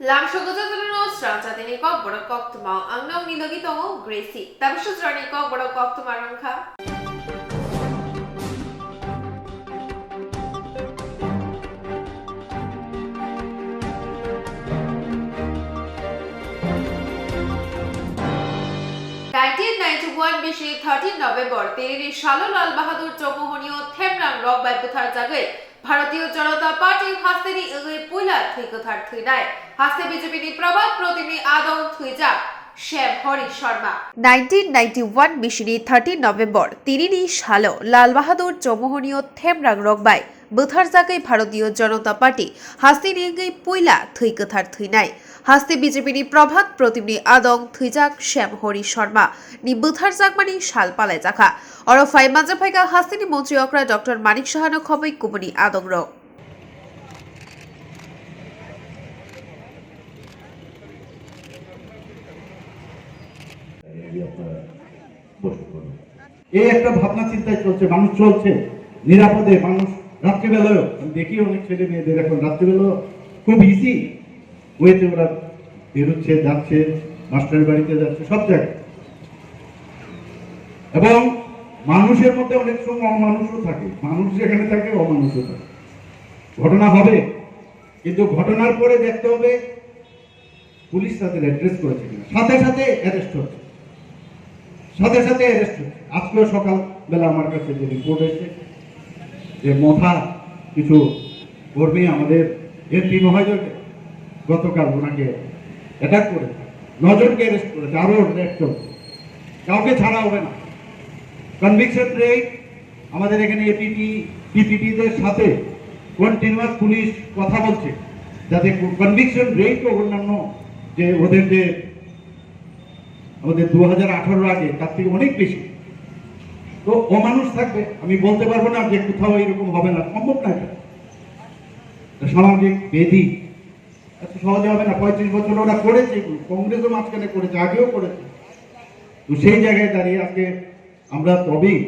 Lamshogotono Swrangchati ni Kokborok Koktwma ang nang nilagitong Gracie. Tapos siya ni Kokborok Koktwma rangka. বিশে 13 November তেরের শালো লাল বাহাদুর চৌমোহনীয় থেমরাং রক বাই পুথার জাগে ভারতীয় জনতা পার্টি হাস্তেনি পুইলা থুইকথার থুইনায় হাস্তে বিজেপি প্রভাত প্রতিনিধি আদং থুইজা শ্যাম হরি শর্মা 1991 মিশনি 13 নভেম্বর তিরিনি শালো লাল বাহাদুর চৌমোহনীয় থেমরাং রক বাই বুথার জাগে ভারতীয় জনতা পার্টি হাস্তে নিয়ে পুইলা থুইকথার থুইনায় হাস্তে বিজেপি প্রভাত প্রতিনিধি আদং থুইজাক শ্যাম হরি শর্মা নি বুথার জাগমানি শাল পালায় জাখা অরফাই মাজাফাইকা হাস্তিনি মন্ত্রী অকরা ডক্টর মানিক সাহানো খবই কুমনি আদং র এই একটা ভাবনা চিন্তায় চলছে, মানুষ চলছে নিরাপদে। মানুষ রাত্রিবেলাও দেখি অনেক ছেলে মেয়েদের এখন রাত্রিবেলা খুব ইজি ওয়েতে ওরা বেরোচ্ছে, যাচ্ছে, মাস্টারের বাড়িতে যাচ্ছে, সব জায়গায়। এবং মানুষের মধ্যে অনেক সময় অমানুষও থাকে, মানুষ যেখানে থাকে অমানুষও থাকে। ঘটনা হবে, কিন্তু ঘটনার পরে দেখতে হবে পুলিশ তাদের অ্যাড্রেস করেছে কিনা। সাথে সাথে অ্যারেস্ট হচ্ছে, সাথে সাথে অ্যারেস্ট হচ্ছে। আজকেও সকালবেলা আমার কাছে যে রিপোর্ট এসেছে যে মোথা কিছু কর্মী আমাদের এমপি মহোদয়কে গতকাল ওনাকে অ্যাটাক করেছে, 9 জনকে অ্যারেস্ট করেছে, আরো অ্যারেস্ট চলছে, কাউকে ছাড়া হবে না। কনভিকশন রেট আমাদের এখানে পিপিটিদের সাথে কন্টিনিউয়াস পুলিশ কথা বলছে যাতে কনভিকশন রেট অন্যান্য যে ওদের যে আমাদের 2018 আগে তার থেকে অনেক বেশি। তো অমানুষ থাকবে, আমি বলতে পারবো না যে কোথাও এরকম হবে না, সম্ভব না। এটা সামাজিক বেধি, এত সহজে হবে না। 35 বছর ওরা করেছে, কংগ্রেসও মাঝখানে করেছে, আগেও করেছে। তো সেই জায়গায় দাঁড়িয়ে আজকে আমরা তবেই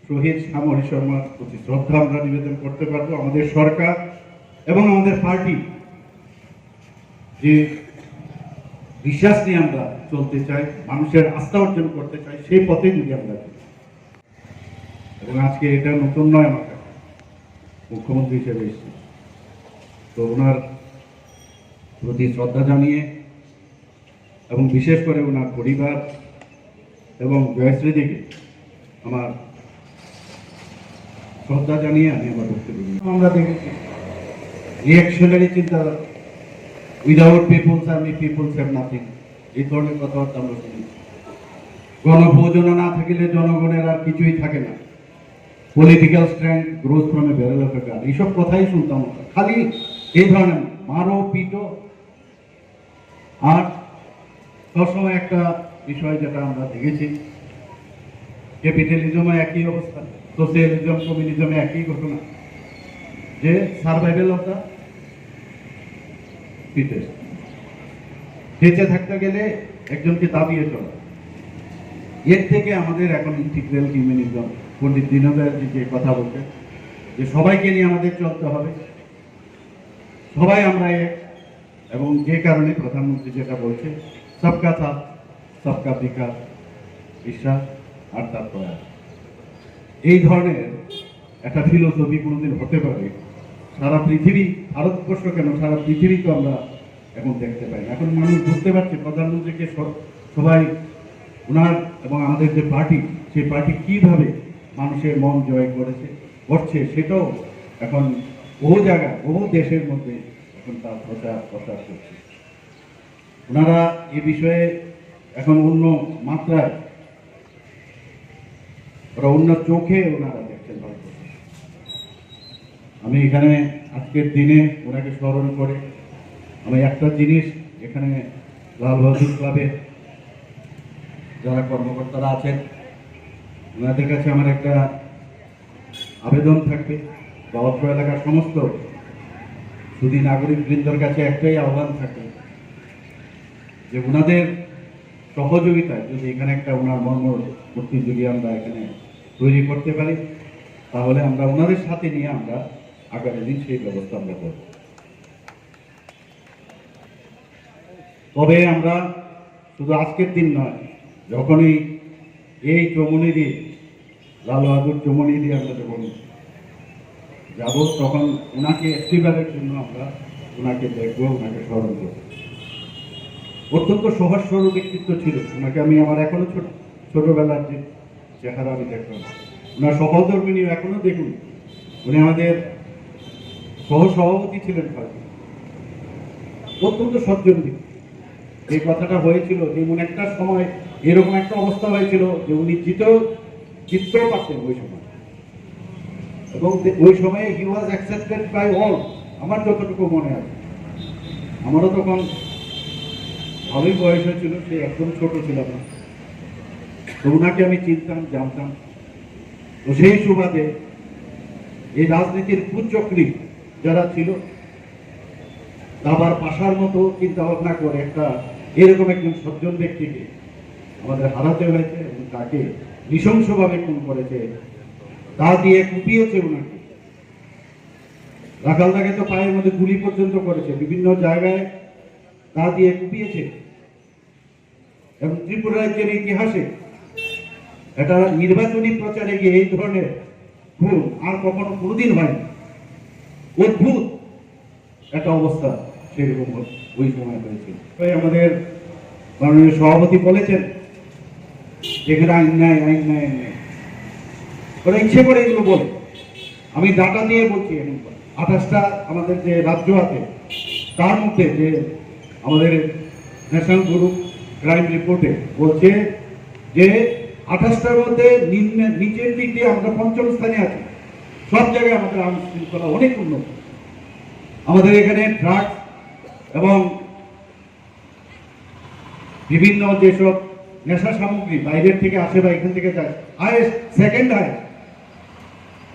শহীদ শ্যাম হরি শর্মার প্রতি শ্রদ্ধা আমরা নিবেদন করতে পারবো। আমাদের সরকার এবং আমাদের পার্টি যে বিশ্বাস নিয়ে আমরা চলতে চাই, মানুষের আস্থা অর্জন করতে চাই, সেই পথে যদি আমরা চলি। এবং আজকে এটা নতুন নয়, আমার কাছে মুখ্যমন্ত্রী হিসেবে এসেছি, তো ওনার প্রতি শ্রদ্ধা জানিয়ে এবং বিশেষ করে ওনার পরিবার এবং জয়শ্রীদিকে আমার শ্রদ্ধা জানিয়ে আমি আমার বক্তব্য আমরা দেখেছি রিঅ্যাকশনারি চিন্তা, without peoples army peoples have nothing, এই ধরনের কথাবার্তা আমরা শুনি। গণভোজনা না থাকিলে জনগণের আর কিছুই থাকে না, political strength growth from a barrel of a gun, এইসব কথাই শুনতাম। খালি এই ধরনের মারো পিটো। আর সবসময় একটা বিষয় যেটা আমরা দেখেছি, ক্যাপিটালিজমে একই অবস্থা, সোশিয়ালিজম কমিউনিজমে একই ঘটনা, যে সার্ভাইভাল অফ দ্য ফিটেস্ট। বেঁচে থাকতে গেলে একজনকে দাবিয়ে চলা। এর থেকে আমাদের এখন ইন্টিগ্রাল হিউম্যানিজম, পণ্ডিত দীনদয়ালজি যে কথা বলতেন যে সবাইকে নিয়ে আমাদের চলতে হবে, সবাই আমরা এক। এবং যে কারণে প্রধানমন্ত্রী যেটা বলছে সবকা সাথ সবকা বিকাশ, বিশ্বাস আর তার প্রয়াস, এই ধরনের একটা ফিলোসফি কোনোদিন হতে পারে সারা পৃথিবী, ভারতবর্ষ কেন সারা পৃথিবী তো আমরা এখন দেখতে পাই না। এখন মানুষ বুঝতে পারছে প্রধানমন্ত্রীকে সবাই ওনার এবং আমাদের যে পার্টি, সেই পার্টি কিভাবে মানুষের মন জয় করছে, সেটাও এখন বহু জায়গা, বহু দেশের মধ্যে এখন তার প্রচার করছে। ওনারা এ বিষয়ে এখন অন্য মাত্রায়, ওরা অন্য চোখে ওনারা দেখছেন ভারতবর্ষ। আমি এখানে আজকের দিনে ওনাকে স্মরণ করে আমি একটা জিনিস, এখানে লাল বাহাদুর ক্লাবের যারা কর্মকর্তারা আছেন ওনাদের কাছে আমার একটা আবেদন থাকবে, বা অত্র এলাকার সমস্ত সুধী নাগরিক বৃন্দর কাছে একটাই আহ্বান থাকবে যে ওনাদের সহযোগিতায় যদি এখানে একটা ওনার মূর্তি যদি আমরা এখানে তৈরি করতে পারি, তাহলে আমরা ওনাদের সাথে নিয়ে আমরা আগামী দিন সেই ব্যবস্থা আমরা করব। তবে আমরা শুধু আজকের দিন নয়, যখনই এই চমনি দিয়ে লাল বাহাদুর চমনি দিয়ে আমরা যখন যাব, তখন ওনাকে একটিবারের জন্য আমরা ওনাকে দেখবো, ওনাকে স্মরণ করব। অত্যন্ত সহজ সরল ব্যক্তিত্ব ছিল ওনাকে। আমি আমার এখনো ছোটবেলার যে চেহারা আমি দেখলাম, ওনার সহধর্মিনী এখনো দেখুন। উনি আমাদের সহসভাপতি ছিলেন পার্টি, অত্যন্ত সজ্জন ব্যক্তি। এই কথাটা হয়েছিল যেমন একটা সময় এরকম একটা অবস্থা হয়েছিল যে উনি জিততেও পারতেন ওই সময়, এবং ওই সময়ে হি ওয়াজ অ্যাকসেপ্টেড বাই অল। আমার যতটুকু মনে আছে, আমারও তখন ভালোই বয়স হয়েছিল, সে একদম ছোট ছিলাম না, তো ওনাকে আমি চিনতাম, জানতাম। তো সেই সুবাদে এই রাজনীতির কুচক্রী যারা ছিল, দাবার পাশার মতো চিন্তা ভাবনা করে একটা এরকম একজন সজ্জন ব্যক্তিকে আমাদের হারাতে হয়েছে, এবং তাকে নৃশংসভাবে খুন করেছে, তা দিয়ে কুপিয়েছে ওনাকে। রাখালদাকে তো পায়ের মধ্যে গুলি পর্যন্ত করেছে, বিভিন্ন জায়গায় তা দিয়ে কুপিয়েছে। এবং ত্রিপুরা রাজ্যের ইতিহাসে এটা নির্বাচনী প্রচারে গিয়ে এই ধরনের খুন আর কখনো কোনোদিন হয়নি। অদ্ভুত একটা অবস্থা সেরকম ওই সময় হয়েছিল। আমাদের মাননীয় সভাপতি বলেছেন যেখানে আইন নেয়, আইন নেয়, আইন নেয়, ওরা ইচ্ছে করে এগুলো বলে। আমি ডাটা দিয়ে বলছি, 28টা আমাদের যে রাজ্য আছে, তার মধ্যে যে আমাদের ন্যাশনাল গ্রুপ ক্রাইম রিপোর্টে বলছে যে 28টার মধ্যে নিচের দিক দিয়ে আমরা 5ম স্থানে আছি। সব জায়গায় আমাদের আইন শৃঙ্খলা অনেক উন্নত। আমাদের এখানে ড্রাগস এবং বিভিন্ন যেসব নেশা সামগ্রী বাইরের থেকে আসে বা এখান থেকে যায়, সেকেন্ড হাইয়েস্ট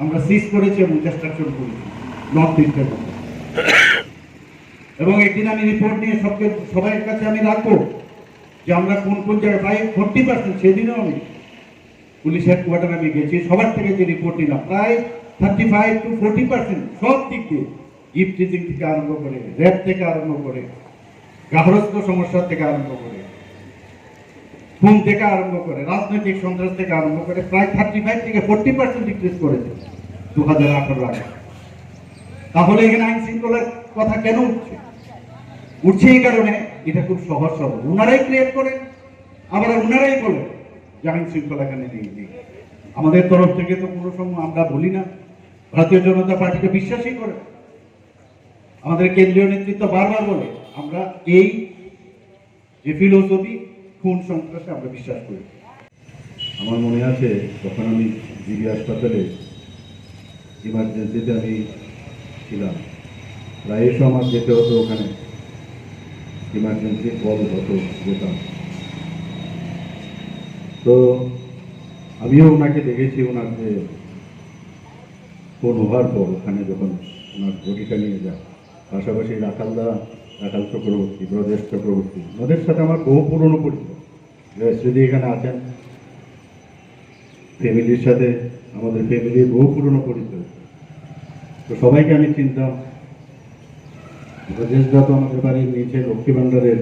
আমরা সিজ করেছি এবং ডিস্ট্রাকশন করেছি নর্থ ইস্টের মধ্যে। এবং একদিন আমি রিপোর্ট নিয়ে সবাই কাছে আমি রাখবো যে আমরা কোন কোন জায়গায় প্রায় 40%, সেদিনও আমি পুলিশ হেডকোয়ার্টার আমি গেছি, সবার থেকে যে রিপোর্ট নিলাম প্রায় 35 to 40% সব দিক দিয়ে, ইফটিজিং থেকে আরম্ভ করে, র্যাপ থেকে আরম্ভ করে, গার্হস্থ্য সমস্যা থেকে আরম্ভ করে, খুন থেকে আরম্ভ করে, রাজনৈতিক সন্ত্রাস থেকে আরম্ভ করে প্রায় 35 থেকে 40% ডিক্রিজ করেছে 2018 আগে। তাহলে এখানে আইন শৃঙ্খলার কথা কেন উঠছে? উঠছে এই কারণে এটা খুব সহজ সরল, ওনারাই ক্রিয়েট করেন, আবার ওনারাই বলেন যে আইন শৃঙ্খলা এখানে নেই। আমাদের তরফ থেকে তো কোনো সময় আমরা বলি না, ভারতীয় জনতা পার্টিকে বিশ্বাসই করে। আমাদের কেন্দ্রীয় নেতৃত্ব বারবার বলে আমরা এই যে ফিলোসফি খুন সন্ত্রাসে আমরা বিশ্বাস করি। আমার মনে আছে তখন আমি জিবি হাসপাতালে ইমার্জেন্সিতে আমি ছিলাম, প্রায়শ আমার যেতে হতো, ওখানে ইমার্জেন্সি কল হতো, যেতাম। তো আমিও ওনাকে দেখেছি, ওনার যে ফোন হওয়ার পর ওখানে যখন ওনার বডিটা নিয়ে যায়, পাশাপাশি রাখাল চক্রবর্তী, ব্রজেশ চক্রবর্তী, ওদের সাথে আমার বহু পুরনো পরিচয়। যদি এখানে আছেন, ফ্যামিলির সাথে আমাদের ফ্যামিলির বহু পুরনো পরিচয়, তো সবাইকে আমি চিনতাম। ব্রজেশদা তো আমাদের বাড়ির নিচে লক্ষ্মী ভাণ্ডারের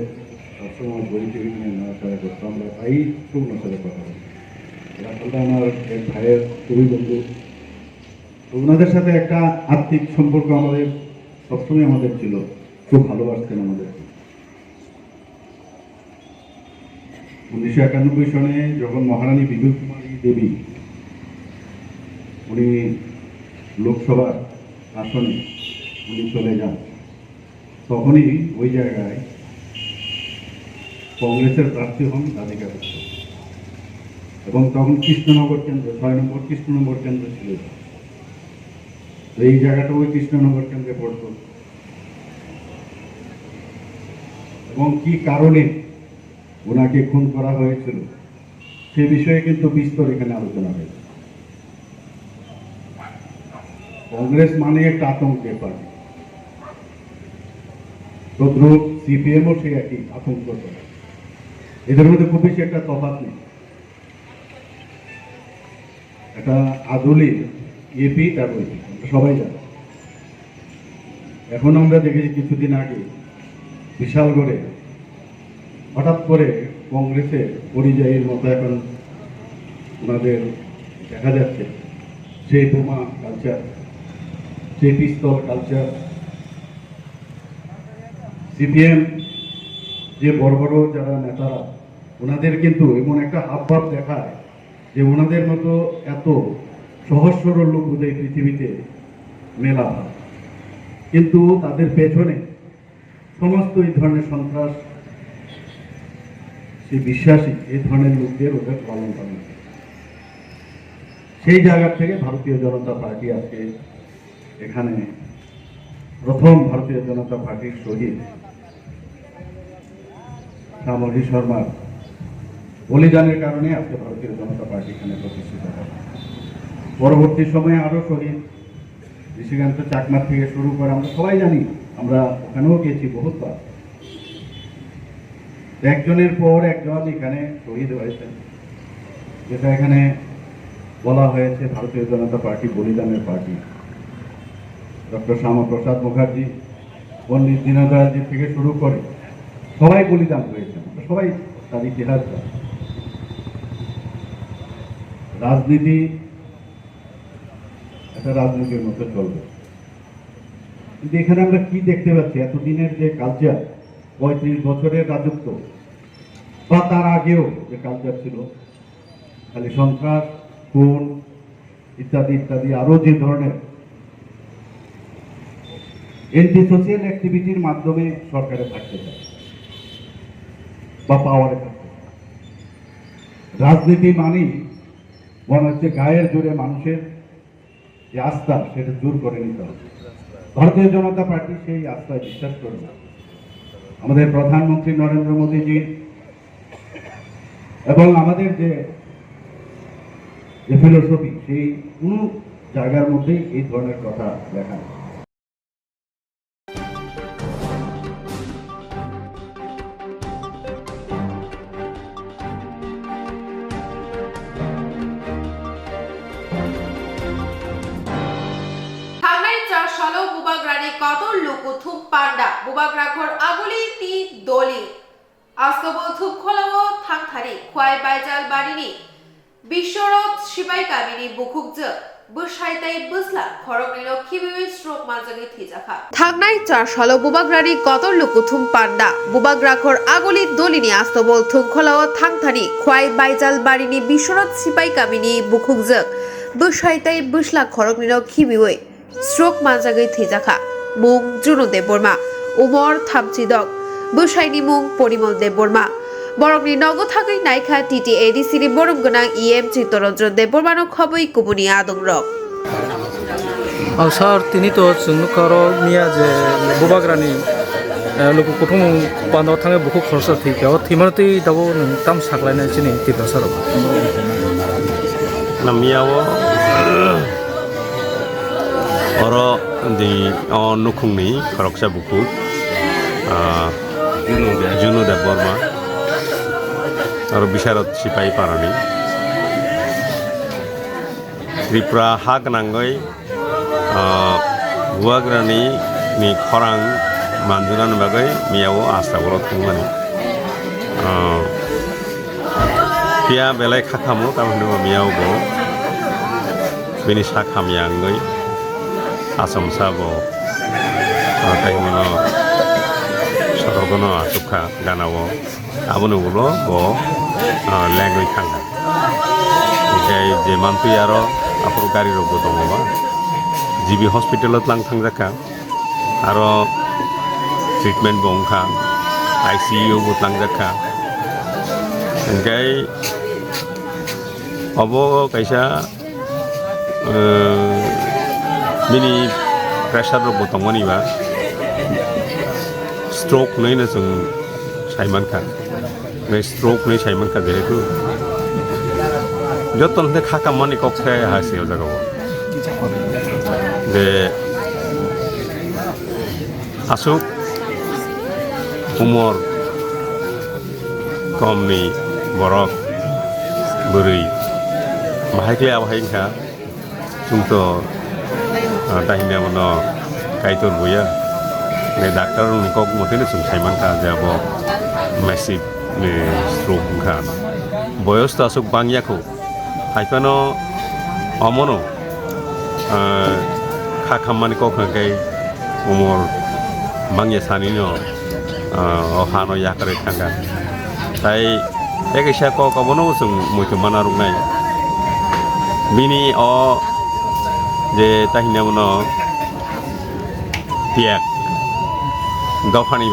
সবসময় বই টিভি নিয়ে নড়াচড়া করতাম, আমরা ভাই খুব ওনার সাথে কথা বলি। রাখালদা আমার এক ভাইয়ের খুবই বন্ধু, তো ওনাদের সাথে একটা আর্থিক সম্পর্ক আমাদের সবসময় আমাদের ছিল, খুব ভালোবাসতেন আমাদের। 1991 সনে যখন মহারানী বিদুর কুমারী দেবী উনি লোকসভার আসনে উনি চলে যান, তখনই ওই জায়গায় কংগ্রেসের প্রার্থী হন রাধিকা গুপ্ত, এবং তখন কৃষ্ণনগর কেন্দ্র 6 নম্বর কৃষ্ণনগর কেন্দ্র ছিল। তো এই জায়গাটা ওই কৃষ্ণনগর কেন্দ্রে পড়ত, এবং কি কারণে ওনাকে খুন করা হয়েছিল সে বিষয়ে কিন্তু বিস্তর এখানে আলোচনা হয়েছে। কংগ্রেস মানে একটা আতঙ্কের পার্টি, তদ্রুপ সিপিএমও সে একই আতঙ্ক করে, এদের মধ্যে খুব বেশি একটা তফাৎ নেই। একটা আদলি এপি তার ওইপি, সবাই জানে। এখন আমরা দেখেছি কিছুদিন আগে বিশালগড়ে হঠাৎ করে কংগ্রেসের পরিযায়ীর মতো এখন ওনাদের দেখা যাচ্ছে সেই বোমা কালচার, সেই পিস্তল কালচার। সিপিএম যে বড় বড় যারা নেতারা, ওনাদের কিন্তু এমন একটা হাবভাব দেখায় যে ওনাদের মতো এত সহজ সরল লোক বোধহয় পৃথিবীতে মেলা হয়, কিন্তু তাদের পেছনে সমস্ত এই ধরনের সন্ত্রাস, সেই বিশ্বাসী এই ধরনের লোকদের ওদের পালন করে। সেই জায়গা থেকে ভারতীয় জনতা পার্টি আজকে এখানে প্রথম ভারতীয় জনতা পার্টির শহীদ শ্যামলী শর্মার বলিদানের কারণে আজকে ভারতীয় জনতা পার্টি এখানে প্রতিষ্ঠিত হয়। পরবর্তী সময়ে আরো শহীদ ঋষিকান্ত চাকমা থেকে শুরু করে আমরা সবাই জানি, আমরা ওখানেও গেছি বহুতবার। একজনের পর একজন এখানে শহীদ হয়েছেন, যেটা এখানে বলা হয়েছে ভারতীয় জনতা পার্টি বলিদানের পার্টি। ডক্টর শ্যামাপ্রসাদ মুখার্জি, পণ্ডিত দীনদয়ালজি থেকে শুরু করে সবাই বলিদান হয়েছেন, সবাই তার ইতিহাস জানে। রাজনীতি একটা রাজনীতির মতো চলবে, কিন্তু এখানে আমরা কি দেখতে পাচ্ছি, এতদিনের যে কালচার, 35 বছরের রাজত্ব বা তার আগেও যে কালচার ছিল, খালি সন্ত্রাস, খুন ইত্যাদি ইত্যাদি, আরো যে ধরনের এন্টি সোশিয়াল অ্যাক্টিভিটির মাধ্যমে সরকারে থাকতে চায় বা পাওয়ারে থাকতে চায়। রাজনীতি মানেই মনে হচ্ছে গায়ের জোরে মানুষের যে আস্থা, সেটা জোর করে নিতে হবে। ভারতীয় জনতা পার্টি সেই আস্থায় বিশ্বাস করে না। আমাদের প্রধানমন্ত্রী নরেন্দ্র মোদীজি এবং আমাদের যে ফিলোসফি, সেই কোন জায়গার মধ্যে এই ধরনের কথা লেখা নেই। Shalom bubagrani kator luku thup panda bubag rakhor aguli ti doli astobo thup kholawo thangthari khwai baijal barini bishorot shibai kamini bukhukje bushaitai busla khoromilo khibiwi stroke majagi thijaka thangnai char shalo bubagrani kator luku thum panda bubag rakhor aguli dolini astobo thup kholawo thangthari khwai baijal barini bishorot shibai kamini bukhukje bushaitai busla khoromilo khibiwi stroke মাজাগৈ থিজাখা মুং জুনু দেববর্মা উমর থামচিদক বুসাইনি মুং পরিমল দেববর্মা বরংনি নগথাগৈ নাইখা টিটি এডিসিনি বরম গোনাং ইএম চিত্তরঞ্জন দেববর্মানো খবই কুমুনি আদং রক স্যার তিনি তো जोंखर मिया जे बुबाग्रानि लोगो कुथुम बान्दाव थाङो बुखु खरसा थैखाव थैमारतै दाबो नों ताम साग्लायनाय चिनि तिब्रा सार नामियाव Oro di nukungni koroksa buku Juno Deborma oro bisharat sipai parani Tripura hak nanggoi buagrani ni khorang manjunan bagai miyawo asta bolot tungmani pia belai khakamu tamhnu miyawo bo bini sakham yanggoi Asam sabo kaimano sorogono asukha ganawo abono ulo bo language khanga kai je mantu yaro apur gari rogo dongoba jibi hospital ot lang thangjaka aro treatment bongkha ICU bot langjaka kai obo kaisa Mini pressure ro botong mani ba stroke nei na jong saiman kha nei stroke nei saiman kha de ku joton de khaka mani kok khai ha se o jaga de asuk umur kom ni borok buri mahakle abhain kha sungto Tahimnya mana kaitor buaya, ne dokter unikok mungkin sung saiman ka jabo massive stroke ka boyos ta asuk bangya ko haipano omono kha khamani ko khakai umor bangya sani no o hano yakare thanga tai ekisa ko kobono sung muitu manarung nai bini o je tahina uno tiak dofani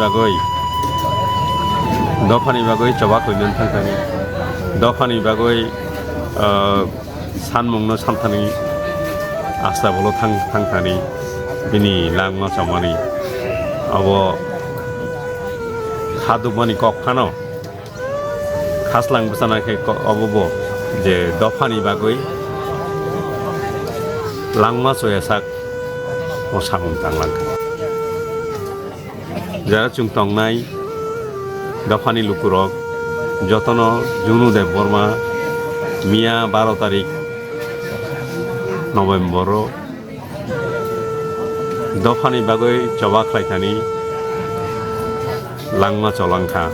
bagoi coba koinon thangtani dofani bagoi sanmungno samthani asta bolo thangtani bini langma chamani abo khadumani kokkhano khaslang busana ke obobo je dofani bagoi langma soyasak mo samung tanglang যারা chung tongnai dofani lukurok jotono junu dev borma miya 12 tarik November dofani bagoi coba khlaithani langma cholangkha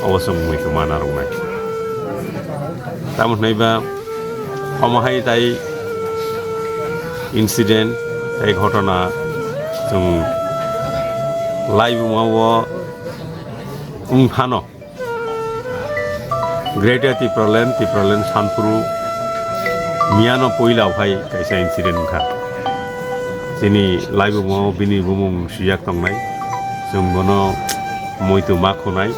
obosong muiku manarungnai tamon naiba সমহাই তাই incident এই ঘটনা जों live मावो उंफानो greater तिप्रलेन सानपुरु मियानो पहिलावहाय कायसा incident खा जिनि live मावो बिनि बुमुं सुयाक तंनाय जों बनो मयतु माखुनाय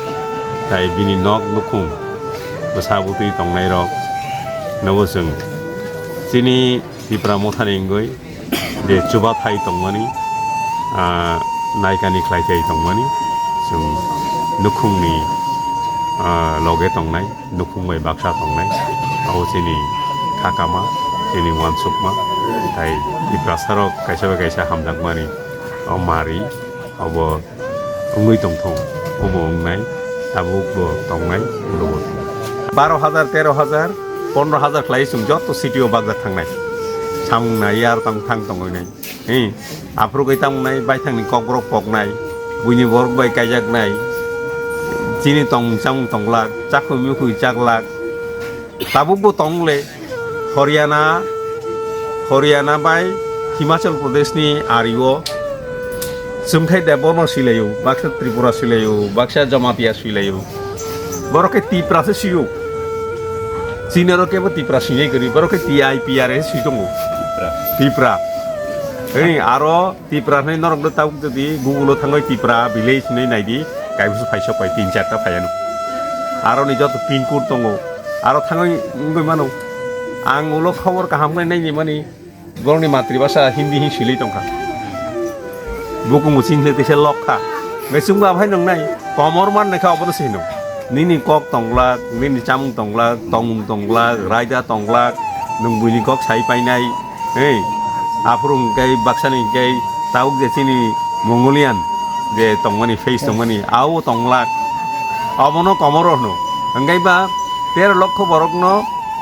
ताय बिनि नक नुखुं बसाबुति तंनाय रक नबो जों जिनि तिप्रा मथानिंगै जे चुबा थाय तंमानि नायकानि ख्लायथाय तंमानि जों नुखुंनि लगे तंनाय नुखुंबाय बाक्सा तंनाय आव जिनि खाकामा जिनि वानसुकमा ताय तिप्रासारक कायसा हामदांमानि आव मारि आव उंगै तंथं अबो उंनाय ताबुकबो तंनाय उलुबो 12,000 13,000 15,000 ख्लाय जों जत सिटियाव बागजा थांनाय सामनाय आर थां तंगैनाय आफ्रो गैतांनाय बायथांनि ककब्रक पकनाय बुइनि बरक बाय कायजाकनाय जिनि तंचां तंलाक चाखु मिखु चाकलाक ताबुकबो तंगले हरियाना बाय हिमाचल प्रदेशनि आरियो सोमथाय देबनो सिलायो बाक्सा त्रिपुरा सिलायो बाक्सा जमातिया सिलायो बरके तिप्रासो सियो चिनारो केबो तिप्रा सिनाय गरि बरके TIPRS सिदंगो तिप्रा आरो तिप्रा नै नरक ताउक जदि गुगल थांबाय तिप्रा भिलेज नै नायदि गायबुसु फाइसा पाय 3-4 टा फायानो आरो नि जत पिन कोड दंगो आरो थांबाय गय मानो आं उलो खबर काहामनाय नायनि माने गरनि मातृभाषा हिन्दी हि सिलै दंखा बुकु मुसिंले देसे लखा गयसुंगा भाय नंनाय कमर मान नायखा अबनो सिनो निनि कक तंगलाक निनि चामुं तंगलाक तंमुं तंगलाक रायदा तंगलाक नों बुइनि कक साइ पाइनाय आफ्रुं गै बाक्सानि गै ताउक जेसिनि मंगोलियान जे तंगमानि फेस तंगमानि आव तंगलाक अबनो कमरनो अंगाइबा 13 लक्ष बरकनो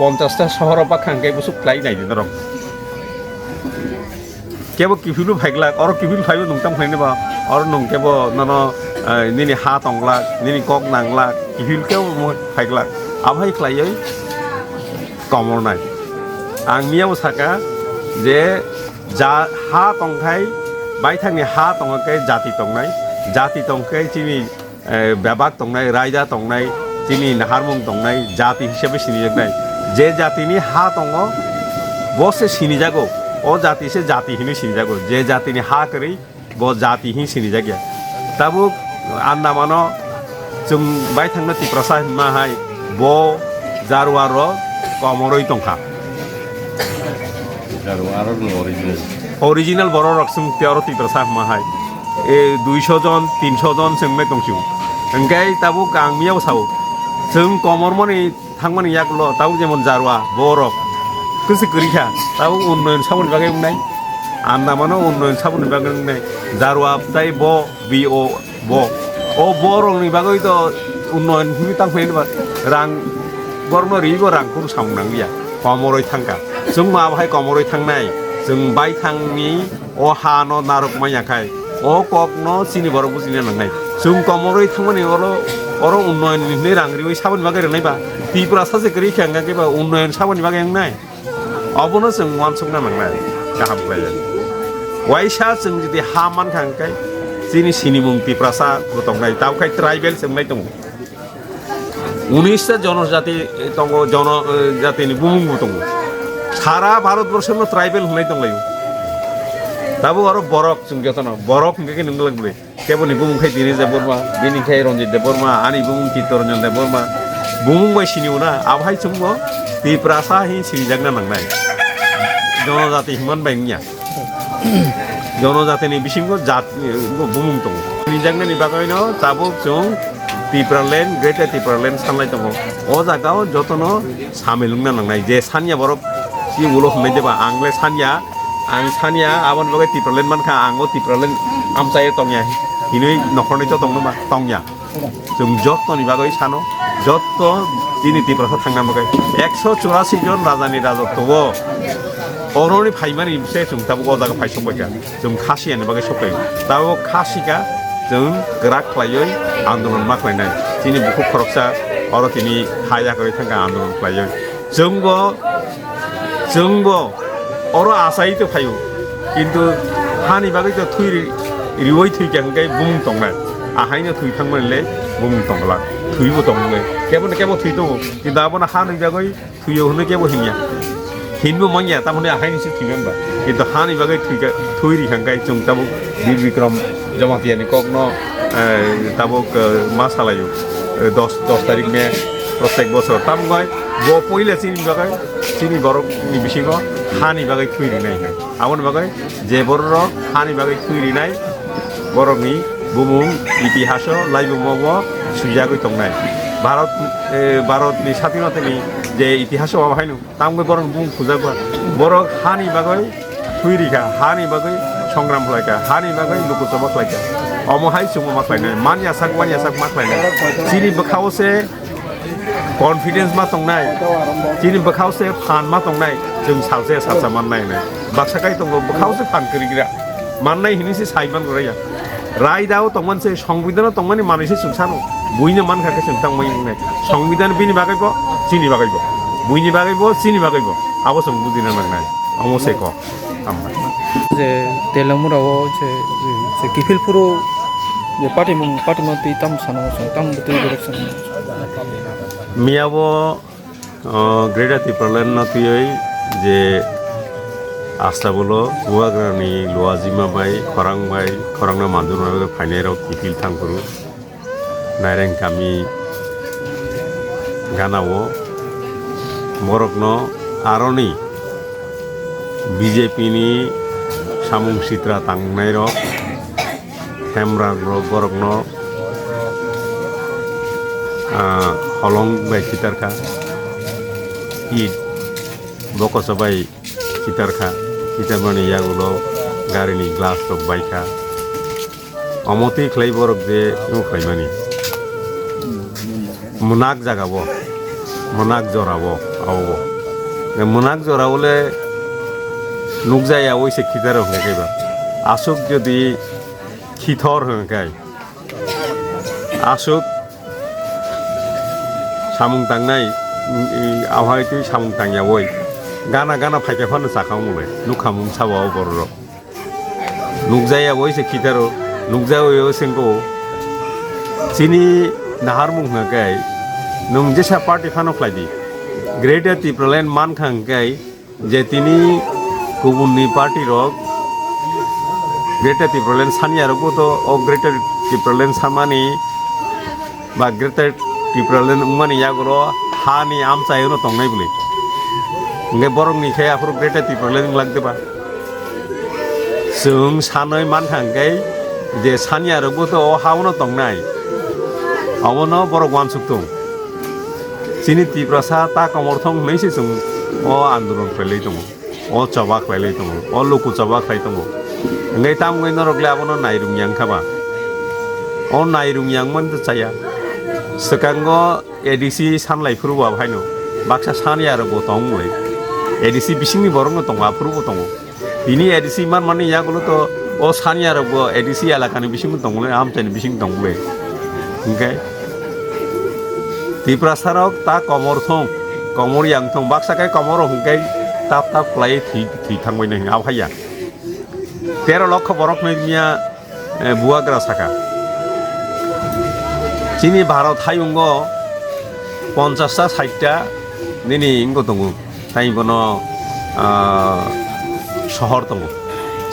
50 टा शहर पा खांगाय बुसु फ्लाइ नायदि दरम केबो किफिलु फाइगलाक और किफिलु फाइबो नंताम फाइनबा और नं केबो ननो निनि हा तंगलाक निनि कक नांगलाक किफिल केबो फाइगलाक आभाय ख्लायै कमरनाय आं मियाव साका जे जा हा तंखाय बायथांनि हा तंखाय जाति तंखाय जिनि बेबाक तंनाय रायदा तंनाय जिनि नाहारमुं तंनाय जाति हिसाबै सिनिजानाय जे जातिनि हा दङ बसे सिनिजागौ ओ जाति से जाति हिनि सिनिजागौ जे जातिनि हा करै ब जाति हि सिनिजागिया ताबु आन्दामानो जों बायथांनो तिप्रसा माहाय ब जारुवार कमरै तंखा ओरिजिनल बर' रक्सुं तेर तिप्रसा माहाय 200 जन 300 जन जोंनाय दंसिउ ओंखाय ताबु गांमियाव साव जों कमरमनि थांमानि याकल ताबु जेमन जारुवा बरक गोसो गरिखा ताबु उन्नयन साबन बागै बुंनाय आन्दामानो उन्नयन साबन बागै बुंनाय जारुवा ताय ब BO ब ओ बरंनि बागै तो उन्नयन हिमि तांफैनबा रां बरनो रिबो रांखौ सामनांगिया कमरै थांगा जों माबाहाय कमरै थांनाय जों बायथांनि अ हानो नारक मायाखाय अ ककनो सिनि बरक बुजिनो नांनाय जों कमरै थांमानि अरो Oro unknown ni rangri wi sabun bagai nai ba Tripura sase kri khanga ke ba unknown sabun bagai yang nai abono जों wansuk na nangnai gaham klaya waisa जों jodi haman khangkai jini sinimung Tripura sa gotongnai taukai tribal songnai tong 19টা জনজাতি তঙ্গ জনজাতি ni bumung tong সারা ভারতবর্ষে no tribal hnai tong layu tabu aro borok जों jotono borok ngke nunglang bule kebo ni bumung khai dini je borma bini khai ronjit de borma ani bumung titornjon de borma bumung bai siniuna abhai chungbo Tripura sa hi sinjagna nangnai জনজাতি হিমান বাইংয়া জনজাতিনি বিসিংgo জাত bumung tong sinjagna ni bagai no tabuk jong Tripura land greater Tripura land sanlai tong o jagao jotono samilungna nangnai je sanya borok si ulo hnai deba angle sanya ang sanya abon bagai Tripura land mankha ango Tripura land amchai tongya hinui nokhorni to tongno ba tongya जों जत्तनि बागै सानो जत्त दिनै Tripura sa थांना बागै 184 জন राजानि राजत्वबो अरनि फाइमानि से जों ताबो गदागा फाइसंबायका जों खासियानि बागै सकाय ताबो खासिका जों ग्राक खालायै आन्दोलन माख्लायनाय दिनै बुखु खरकसा अर दिनै हाया करै थांगा आन्दोलन खालायै जोंबो अर आसायैतो फायो किन्तु हानि बागै तो थुइरि रिवै थुइखांगाय बुं तंनाय आहायनो थुइखांमोनले बुं तंगला थुइबो तंगले केबो थुइ दङ किन्तु आबोना हानि बागै थुइयो होनो केबो हिनिया हिनबो मनिया तामने आहायनिसो थुइनांबा किन्तु हानि बागै थुइरि खांगाय जों ताबो वीर विक्रम जमातियानि ककनो ताबो मा सालायो 10 तारिख मे प्रत्येक बছর तामगाय बो पहिले चिनि बागै चिनि बरकनि बिसिङाव हानि बागै थुइरिनाय आबोन बागै जे बरक हानि बागै थुइरिनाय बरकनि बुमुं इतिहास लाइबुमावो सुजागै तंनाय भारतनि स्वाधीनतानि जे इतिहास बाहायनो तामगै बरक बुं फुजागो बरक हानि बागै थुइरिखा हानि बागै संग्राम खालायका हानि बागै लुकुचबा खालायका अमहाय सुमो माख्लायनाय मानियासाक माख्लायनाय चिनि बखावसे कॉन्फिडेंस मा तंनाय चिनि बखावसे फान मा तंनाय जों सालसे साचा माननाय बाक्साखाय तंगो बखावसे फान करिग्रा माननाय हिनिसे साइबान गराया रायदाव तंमनसे संविधान तंमानि मानैसे सुंसानो बुइनो मानखाखे सुंतांमै संविधान बिनि बागैबो चिनि बागैबो बुइनि बागैबो चिनि बागैबो आबो जों बुजिनो नांनाय अमसेक आमबाय जे तेलमुराव जे किफिलपुरो जे पार्टीमती ताम सानो ताम बतै डाइरेक्शन मियाबो ग्रेटर Tripura land नतियै जे आस्ताबलो बुवाग्रानि लुवाजिमा बाय खरांना मानदुनाव फाइनाराव किफिल थांगुरु नाइरें गामि गानावो बरकनो आरनि बीजेपी नि सामुं सित्रा थांनाय रक हेमरा बरकनो हलं बाय कितारखा ईद बकसबाय कितारखा कितारमानि यागुलो गारिनि ग्लास रक बायखा अमति खलाय बरक जे नुखलायमानि मुनाक जागाबो मुनाक जराबो आवबो मुनाक जरावले नुकजाया ओइसे कितार होंगायबा आसुक जदि खिथर होंगाय आसुक सामुं तांनाय आवहायति सामुं तांया ओइ गाना फाइकाफानो साखांमुले नुखामुं साबाव बरर नुकजाया ओइसे कितारो नुकजायो सेंगो चिनि नाहारमुं होंगाय नों जेसा पार्टी फानो खलायदि ग्रेटर Tripura land मानखांगाय जे तिनि गुबुननि पार्टी रक ग्रेटर Tripura land सानिया रकबोथ अ ग्रेटर Tripura land सामानि बा ग्रेटर Tripura land उमानि यागरो हानि आमचायनो तंनाय बुले इंगे बरंनि खाय आफोर ग्रेटर Tripura land लागदेबा जों सानै मानखांगाय जे सानिया रकबोथ अ हावनो तंनाय अवनो बरक वानसुक दं चिनि Tripura सा ता कमरथं नैसे जों अ आन्दोलन खालाय दं अ चबा खालाय दं अ लुकु चबा खालाय दं इंगे तामगै नरगले आबनो नायरुंयां खाबा अ नायरुंयांमोन जाया सकांगो एडीसी सानलायफुरुबा भायनो बाक्सा सानि आरो गतंलै एडीसी बिसिंनि बरंनो दं आफुरुबो दं बिनि एडीसी माने यागुलो तो अ सानि आरो एडीसी एलाकानि बिसिंबो दंलै आमचानि बिसिं दंलै इंगे ত্রিপুরা সারক তা কমর থং কমর ইয়াং থং বাক্সাকাय কমর হংকাय তাপ তাপ ক্লাই থি থাंबाय नै आबहाया 13 লক্ষ বরক নৈমিয়া বুয়াগ্রা সাকা চিনি ভারত হাইঙ্গ 50টা 60টা নিনি ইঙ্গ দङ তাই বন শহর দङ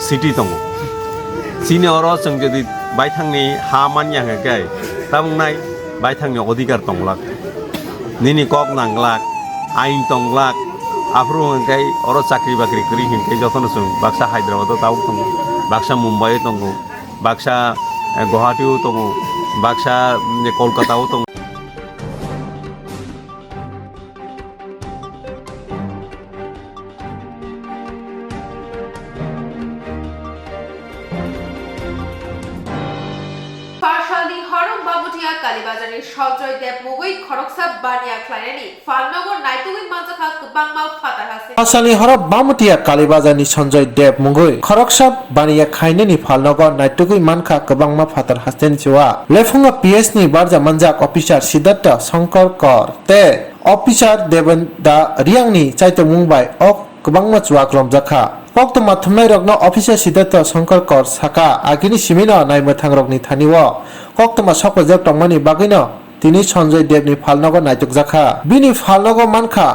সিটি দङ চিনি অর जों যদি বাইথাंनि हा मानिया हंकाय ता बुंनाय বাইথাंनि अधिकार दंलाक निनी कक नांगलाक आइन दंलाक आफ्रु हंकाय अर चाकरी बाकरी करि हंकाय जतन जों बाक्सा हायद्राबाद ताव दङ बाक्सा मुम्बाइ दङ बाक्सा गुवाहाटीआव दङ बाक्सा कलकाताआव दङ পাশালি হরম বাবুটিয়া কালীবাজারের সঞ্জয় দেব মুগৈ খরকসা বানিয়া খ্লাইনানি ফালনগর নাইতুগৈ মানজাখা বাংমা ফাতার হাসে পাশালি হরব বামুটিয়া কালীবাজারनि সঞ্জয় দেব মুগৈ খরকসা বানিয়া খাইনানি ফালনগর নাইতুগৈ মানখা गोबांमा फातार हास्तेन चिवा लेफुंगा पीएस नि बारजा मंजाक ऑफिसर सिद्धार्थ शंकर कर ते ऑफिसर देवन दा रियांगनि चाइतो मुंबाई अक गोबांमा चुवा ग्रमजाखा Koktwma थुमनाय रगनो ऑफिसर सिद्धार्थ शंकर कर साका आगिनि सिमिनो नायमथां रगनि थानिवो Koktwma सकजक तंगमानि बागैनो तिनि सञ्जय देवनि फालनगर नायतुक जाखा बिनि फालनगर मानखा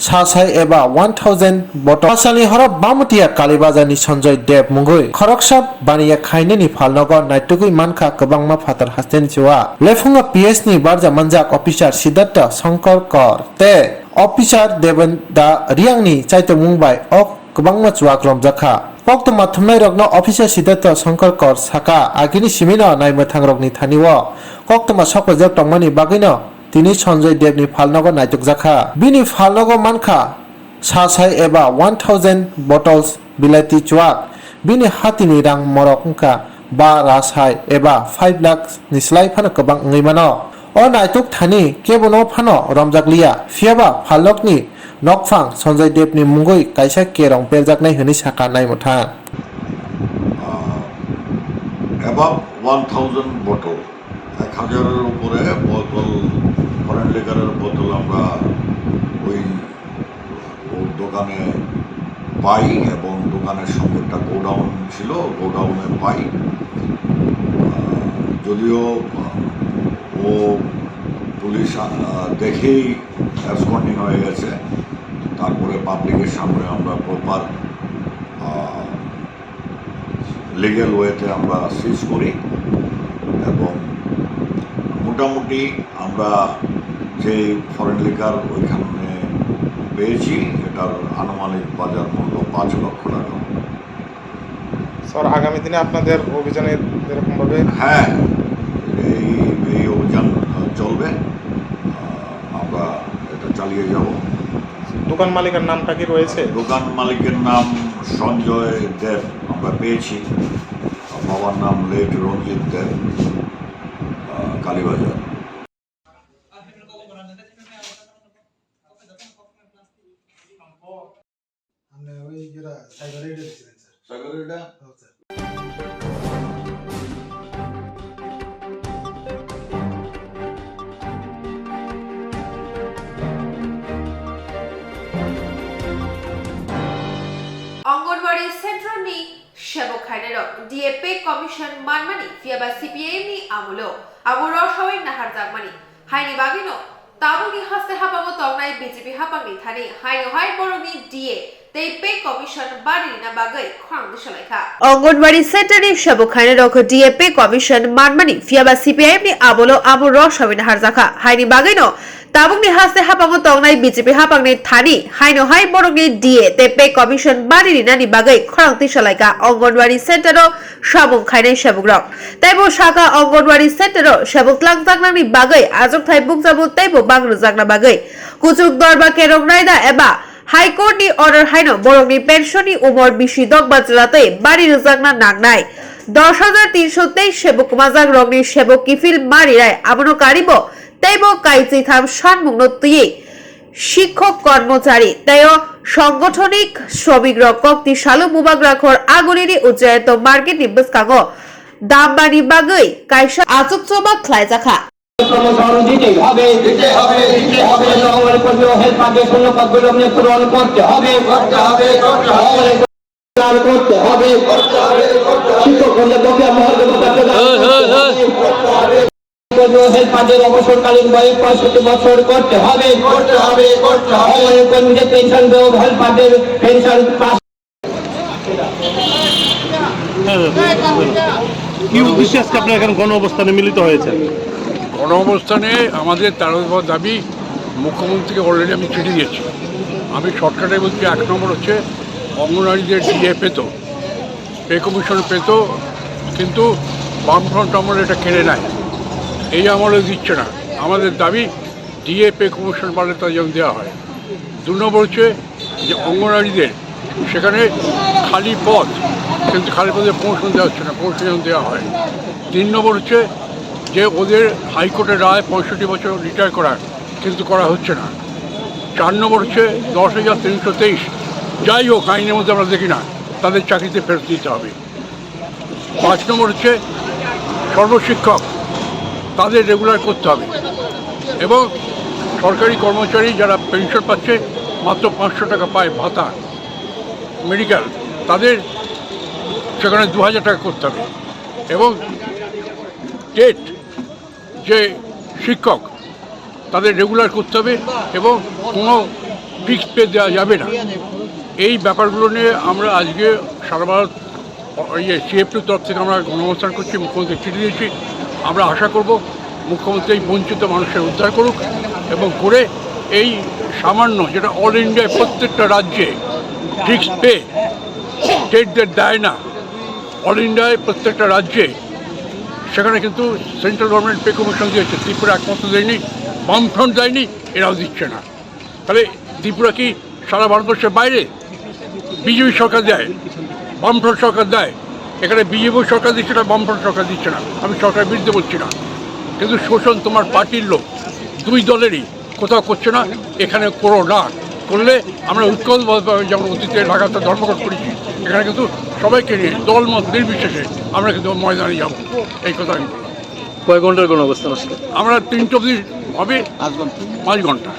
सासाय एबा 1000 बटल पासालि हरब बामुटिया कालीबाजारनि सञ्जय देव मुगै खरकसा बानिया खाइनेनि फालनगर नायतुगै मानखा गोबांमा फातार हास्तेन चिवा लेफुंगा पीएस नि बारजा मंजाक ऑफिसर सिद्धार्थ शंकर कर ते ऑफिसर देवन दा रियांगनि चाइतो मुंबाई अक गोबांमा चुवा ग्रमजाखा Koktwma थुमनाय रगनो ऑफिसर सिद्धार्थ शंकर कर साका आगिनि सिमिनो नायमथां रगनि थानिवो Koktwma सकजक तंगमानि बागैनो तिनि सञ्जय देवनि फालनगर नायतुक जाखा बिनि फालनगर मानखा सासाय एबा 1000 बटल्स बिलायति चुवाक बिनि हातिनि रां मरकंका 5 रासाय एबा 5 लाख निस्लाय फानो गोबां ngैमानो अ नायतुक थानि केबनो फानो रमजाकलिया फियाबा फालकनि नकफां सञ्जय देवनि मुंगै कायसा केरं पेरजाकनाय हनि साका नायमथा above 1000 bottle 1000 এর উপরে বোতল ফরেন লিকারের বোতল আমরা ওই দোকানে পাই এবং দোকানের সঙ্গে একটা গোডাউন ছিল গোডাউনে পাই যদিও ও পুলিশ দেখেই অ্যাবসকন্ডিং হয়ে গেছে তারপরে পাবলিকের সামনে আমরা প্রপার লিগ্যাল ওয়েতে আমরা সিজ করি এবং মোটামুটি আমরা যে ফরেন লিকার ওইখানে পেয়েছি এটার আনুমানিক বাজার মূল্য 5 লক্ষ টাকা স্যার আগামী দিনে আপনাদের অভিযানে এরকমভাবে হ্যাঁ এই অভিযান চলবে আমরা এটা চালিয়ে যাব দোকান মালিকের নামটা কি রয়েছে দোকান মালিকের নাম সঞ্জয় দেব আমরা পেয়েছি বাবার নাম লেট রঞ্জিত দেব কালীবাজার অঙ্গনবাড়ি সেন্ট্রালনি সেবক খাইনারক ডিএপি কমিশন মানমানি ফিয়াবা সিপিএমনি আমুলো আমুর রসওই নাহার জাগমানি হাইনি বাগিনো তাবুনি হাসতে হাপামো তংনাই বিজেপি হাপাংনি থানি হাইনো হাই বড়নি ডিএ তেইপে কমিশন বাড়ি না বাগৈ খরাং দিশলাইখা অঙ্গনবাড়ি সেন্টারে সেবক খাইনারক ডিএপি কমিশন মানমানি ফিয়াবা সিপিএমনি আমুলো আমুর রসওই নাহার জাগা হাইনি বাগিনো তাবুনি হাসতে হাপামো তংনাই বিজেপি হাপাংনি থানি হাইনো হাই বড়নি ডিএ তেইপে কমিশন বাড়ি নানি বাগৈ খরাং দিশলাইখা অঙ্গনবাড়ি সেন্টারও সাবুং খাইনাই সেবকরক তাইবো শাখা অঙ্গনবাড়ি সেন্টারও সেবক লাংজাগনানি বাগৈ আজক থাই বুকজাবো তাইবো বাংলো জাগনা বাগৈ কুচুক দরবা কেরং রায়দা এবা হাইকোর্টনি অর্ডার হাইনো বরংনি পেনশননি উমর বিশি দগবা জেলাতে বাড়ি রুজাগনা নাগনাই 10,323 সেবক মাজাগ রংনি সেবক কিফিল মারি রায় আমনো কারিব তাইবো কাইচি থাম সানমুগ্ন তুই শিক্ষক কর্মচারী তাই সাংগঠনিক শ্রমিক রক্তি সালু মুবাগ রাখর আগুনিনি উচ্চায়িত মার্কেট নিবসকাঙ্গ দামবানি বাগৈ কাইসা আচুক চবা খ্লাইজাখা প্রমোশন দিতে হবে জঙ্গল কর্মী ও হেল্পারদের শূন্য পদগুলো পূরণ করতে হবে করতে হবে শিক্ষক বকেয়া মহর্গ হেল্পারদের অবসরকালীন বয়স 65 বছর করতে হবে কর্মীদের পেনশন দেওয়া হেল্পারদের পেনশন কি উদ্দেশ্যে আজকে আপনারা এখানে গণ অবস্থানে মিলিত হয়েছে? গণঅবস্থানে আমাদের 13 দফা দাবি মুখ্যমন্ত্রীকে অলরেডি আমি চিঠি দিয়েছি। আমি শর্টকাটে বলছি, 1 নম্বর হচ্ছে অঙ্গনওয়াড়িদের ডিএ পেত, পে কমিশন পেত, কিন্তু বামফ্রন্ট আমলে এটা কেড়ে নেয়, এই আমলে দিচ্ছে না। আমাদের দাবি ডিএ পে কমিশন বাড়লে তা যেন দেওয়া হয়। 2 নম্বর হচ্ছে যে অঙ্গনওয়াড়িদের সেখানে খালি পদ, কিন্তু খালি পদে প্রমোশন দেওয়া হচ্ছে না, প্রমোশন যেন দেওয়া হয়। 3 নম্বর হচ্ছে যে ওদের হাইকোর্টের রায় 65 বছর রিটায়ার করার, কিন্তু করা হচ্ছে না। 4 নম্বর হচ্ছে 10,323 যাই হোক আইনের মধ্যে আমরা দেখি না, তাদের চাকরিতে ফেরত দিতে হবে। 5 নম্বর হচ্ছে সর্বশিক্ষক, তাদের রেগুলার করতে হবে, এবং সরকারি কর্মচারী যারা পেনশন পাচ্ছে মাত্র 500 টাকা পায় ভাতা, মেডিকেল, তাদের সেখানে 2,000 টাকা করতে হবে। এবং টেট যে শিক্ষক, তাদের রেগুলার করতে হবে এবং কোনো ফিক্স পে দেওয়া যাবে না। এই ব্যাপারগুলো নিয়ে আমরা আজকে সারা ভারত সিএফটির তরফ থেকে আমরা গণঅবস্থান করছি, মুখ্যমন্ত্রী চিঠি দিয়েছি। আমরা আশা করব মুখ্যমন্ত্রী এই বঞ্চিত মানুষের উদ্ধার করুক, এবং করে এই সামান্য যেটা অল ইন্ডিয়ায় প্রত্যেকটা রাজ্যে ফিক্স পে স্টেটদের দেয় না, অল ইন্ডিয়ায় প্রত্যেকটা রাজ্যে সেখানে কিন্তু সেন্ট্রাল গভর্নমেন্ট পে কমিশন দিয়েছে। ত্রিপুরা একমাত্র দেয়নি, বামফ্রন্ট দেয়নি, এরাও দিচ্ছে না। তাহলে ত্রিপুরা কি সারা ভারতবর্ষের বাইরে? বিজেপি সরকার দেয়, বামফ্রন্ট সরকার দেয়, এখানে বিজেপি সরকার দিচ্ছে না, বামফ্রন্ট সরকার দিচ্ছে না। আমি সরকারের বিরুদ্ধে বলছি না, কিন্তু শোষণ তোমার পার্টির লোক 2 দলেরই কোথাও করছে না, এখানে করো না। করলে আমরা উৎকলভাবে যেমন অতীতে ঢাকাতে ধর্মঘট করেছি, এখানে কিন্তু সবাইকে নিয়ে দলমত নির্বিশেষে আমরা কিন্তু ময়দানে যাব, এই কথা আমি বললাম। কয় ঘন্টার গণঅবস্থান আসলে? আমরা 3 অবধি হবে, 5 ঘন্টা।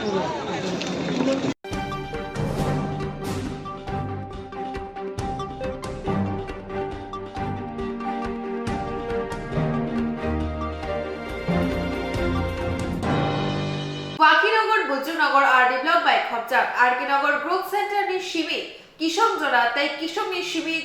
વાકીનગર બુજુનગર આરડી બ્લોક બાય ખપચાક આરકેનગર ગ્રુપ સેન્ટરની શિબિર કિશોમજોড়া তাই কিশোরনী শিবির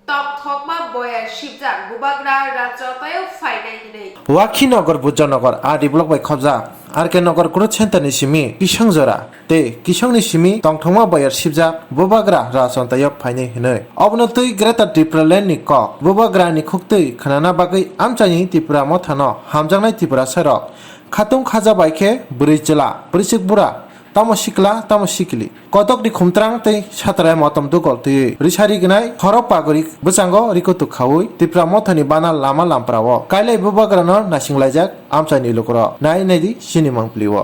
তকথকমা বয়ার শিবজাক বুবাগরা রাজ্যতায় ফাইনাই নেই ওয়াকিনগর বুজনগর আরডি ব্লক বাই খবজা আরকে নগর গ্রুপ সেন্টারনি সিমি কিশংজরা তে কিশংনি সিমি তংথংমা বয়ার শিবজাক বুবাগরা রাজতায় ফাইনাই হিनै অবনতৈ গ্রেটার ত্রিপুরা ল্যান্ডনি ক বুবাগ্রানি খুক্তৈ খানানা বাগৈ আমচানি ত্রিপুরা মথানো হামজাংনাই ত্রিপুরা সরক খাতুং খাজা বাইखे ब्रै जिला ब्रैसिक बुरा tamo sikla tamo sikili kotok di khumtrang tei satrai motom dugol tei risari gnai horok pagori bwsango rikutu khawui tipra mothani bana lama lamprawo kailai bubagrano nasinglajak amchani lukro nai naidi sinimang pliwo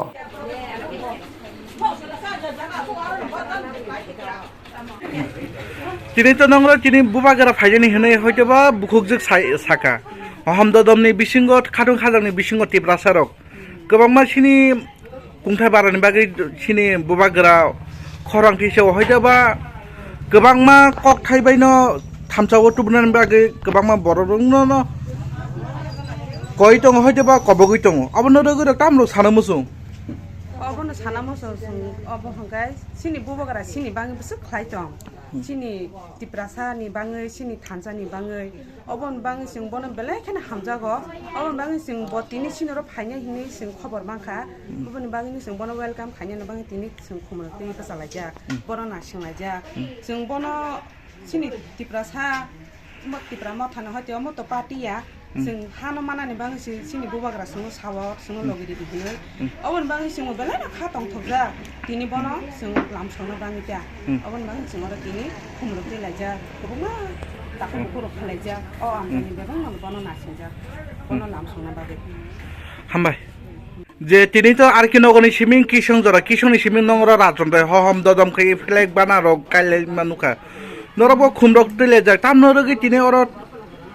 তিনি তো নংরা তিনি বুবাগারা ফাইজানি হনে হয়তোবা বুখুকজক সাকা হামদদমনি বিসিঙ্গ খাদুং খাজাंनि बिसिंग टिप्रा सारक गोबां मानसिनि खुंथाय बारानि बागै सिनि बुबागरा खरांथिसेव हयतोबा गोबां मा कक थाइबायनो थामसाव तुबनानि बागै गोबां मा बर'नो कय दङ हयतोबा कबगै दङ अबनो रगो तामलो सानमोसुं अबनो सानमोसुं अबो हंगाय सिनि बुबागरा सिनि बाङै बिसो खलाय दं सिनि टिप्रासानि बाङै सिनि थानसानि बाङै अबन बाङै सिं बन बेलेखाने हामजागो अबन बाङै सिं बतिनि सिनरो फाइना हिनि सिं खबर माखा गुबुननि बाङैनि सिं बन वेलकाम खायनो बाङै तिनि सिं खमनो दै बसालायजा बरना सिंलायजा सिं बन सिनि टिप्रासा मत टिप्रा मथानो हते मत पार्टिया सिं हानो मानानि बाङै सिनि बुबाग्रा सिं साव सिं लगिरि बिदिनो अबन बाङै सिं बेलेना खा तंथबजा तिनि बन सिं लामसनो बाङै त्या अबन बाङै सिं अर तिनि खमनो दैलायजा गोबां ताको खरो खालायजा अ आमनि बेबां बन नासिंजा बन लामसनो बागे हामबाय जे तिनि तो आरके नगरनि सिमिं किसंजरा किसंनि सिमिं नंगरा राजनबाय हहम ददम खै फ्लेग बाना रग काइले मानुका नरबो खुमरक दैलायजा ताम नरगि तिनि अर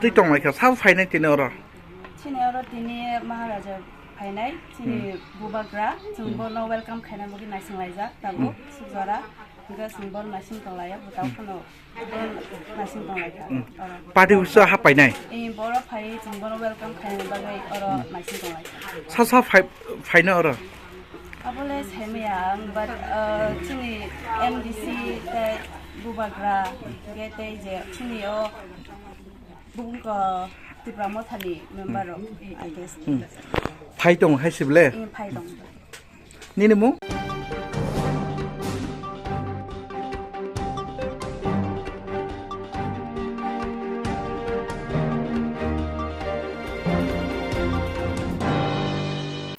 दै तंनायखा साब फाइनाय तिनि अर तिनि महाराजा फायनाय सिनि बुबाग्रा जोंबो न वेलकाम खायनामगि नायसंलायजा दाबो सुजरा बिगा जोंबो नायसं तंलाया बुताव खनो नायसं तंलायजा पार्टी हुस हापायनाय ए बर फाय जोंबो न वेलकाम खायनाय बागै अर नायसं तंलायजा सा फायनो अर abole semia but chini MDC te bubagra gete je chini o bunga tipra thani member o I guess फाइ दं हायसिबले phai dong निनि मु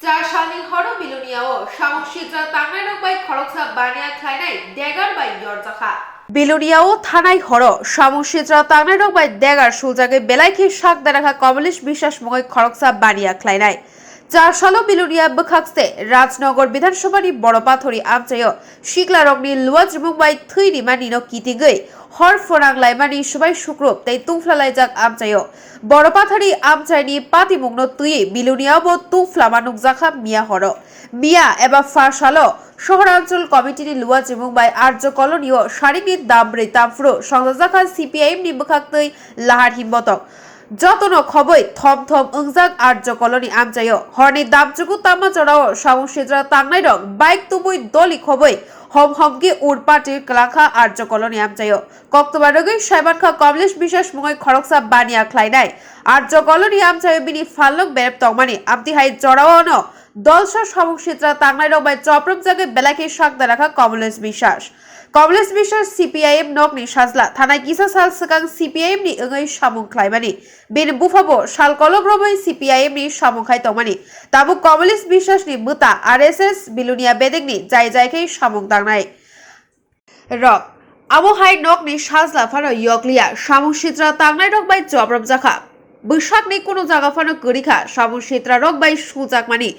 চারশালী হর বিলুনিয়াও সামসিদ্রা তাংনাইরক বাই খড়কসা বানিয়া খাইনাই ডেগার বাই ইয়রজাখা বিলুনিয়াও থানাই হর সামসিদ্রা তাংনাইরক বাই ডেগার সুলজাগে বেলাইখি শাক দেরাখা কমলেশ বিশ্বাস মগৈ খড়কসা বানিয়া খাইনাই চারশালো বিলুনিয়া বখাকসে রাজনগর বিধানসভানি বড়পাথরি আমচায় শিকলা রগনি লুয়া জিমুক বাই থৈনি মানিনো কিতিগৈ हर फोनांगलाय मानि सुबाय सुक्रुप तै तुंफ्लालायजाक आमचायो बड़पाथारि आमचायनि पातिमुगनो तुयै बिलुनियाबो तुंफ्लामा नुकजाखा मिया हर मिया एबा फारसालो शहरांचल कमिटिनि लुवा जिमुक बाय आर्य कलनियो सारिनि दामब्रै तामफ्रु संजाजाखा CPIM नि बखाक्तै लाहार हिम्मतक যতন খবই থম থম ওংজাক আর্য কলনি আমচায় হরনি দামচুকু তামা চড়াও সামসিদ্রা তাংনাই রং বাইক তুবুই দলি খবই হম হমকি উড়পাটির কলাখা আর্য কলনি আমচায় কক্তবা রগৈ সাইবানখা কমলেশ বিশ্বাস মগৈ খড়কসা বানিয়া খাইনাই আর্য কলনি আমচায় বিনি ফাল্লক বেরব তংমানি আমতিহাই জড়াওন দলসা সামসিদ্রা তাংনাই রং বাই চপ্রম জাগে বেলাকে শাকদা রাখা কমলেশ বিশ্বাস CPIM নকনি সাজলা থানায় কিসা সাল সকাং CPIM ni engai samung khlaimani bin bufabo sal kologromai CPIM ni samung khai tongmani tabu Kamlesh বিশ্বাস ni buta RSS bilunia bedegni jai jaikai samung dangnai rok abo hai nokni সাজলা ফানো ইয়কলিয়া সামসিদ্রা তাংনাই রক বাই জবরব জাখা বৈশাখনি কোনো জায়গা ফানো গরিখা সামসিদ্রা রক বাই সুজাকমানি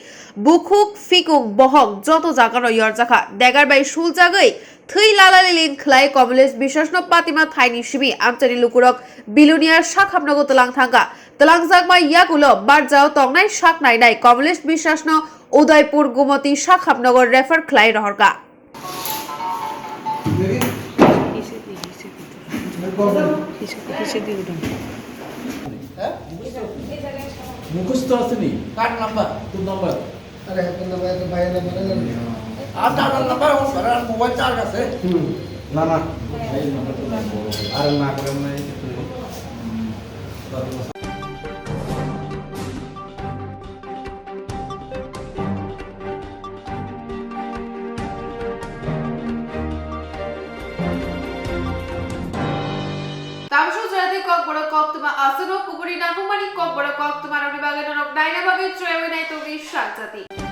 বুখুক ফিকুং বহং যত জাগানো ইয়র জাখা দেগার বাই সুল জাগৈ থৈ লালালিলিন খ্লাই কমলেশ বিশ্বাসনো পাতিমা থাইনি শিবি আমচানি লুকুরক বিলুনিয়ার শাখামনগো তলাং থাঙ্গা তলাং জাগমা ইয়াগুলো বারজাও তংনাই শাক নাইনাই কমলেশ বিশ্বাসনো উদয়পুর গুমতি শাখামনগর রেফার খ্লাই রহরকা মুখস্থ আছে নি কার নাম্বার কোন নাম্বার আরে কোন নাম্বার তো ভাই নাম্বার আর তার নাম্বার ও সারা মোবাইল চার্জ আছে না না এই নাম্বার তো আর না করে নাই Kokborok Koktwma asano kuburi nakumani Kokborok Koktwma ni bagai nonok daina bagai Swrangchati